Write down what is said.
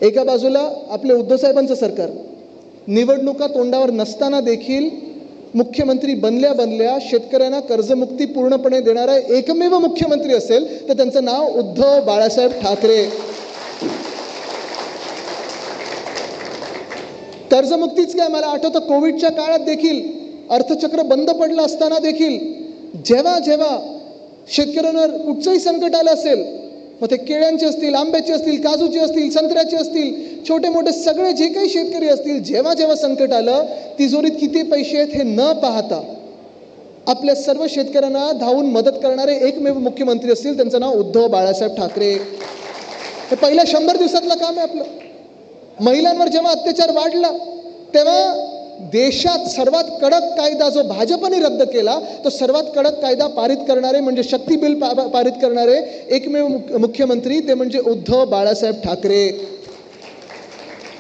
एका बाजूला आपले उद्धव साहेबांचं सरकार निवडणुका तोंडावर नसताना देखील मुख्यमंत्री बनल्या शेतकऱ्यांना कर्जमुक्ती पूर्णपणे देणारा एकमेव मुख्यमंत्री असेल तर त्यांचं नाव उद्धव बाळासाहेब ठाकरे. कर्जमुक्तीच काय, मला आठवतं कोविडच्या काळात देखील अर्थचक्र बंद पडलं असताना देखील जेव्हा जेव्हा शेतकऱ्यांवर कुठचंही संकट आलं असेल, मग ते केळ्यांचे असतील, आंब्याचे असतील, काजूचे असतील, संत्र्याचे असतील, छोटे मोठे सगळे जे काही शेतकरी असतील, जेव्हा जेव्हा संकट आलं, तिजोरीत किती पैसे आहेत हे न पाहता आपल्या सर्व शेतकऱ्यांना धावून मदत करणारे एकमेव मुख्यमंत्री असतील त्यांचं नाव उद्धव बाळासाहेब ठाकरे. हे पहिल्या 100 दिवसातलं काम आहे आपलं. महिलांवर जेव्हा अत्याचार वाढला तेव्हा देशात सर्वात कडक कायदा जो भाजपने रद्द केला, तो सर्वात कडक कायदा पारित करणारे म्हणजे शक्ती बिल पारित करणारे एकमेव मुख्यमंत्री ते म्हणजे उद्धव बाळासाहेब ठाकरे.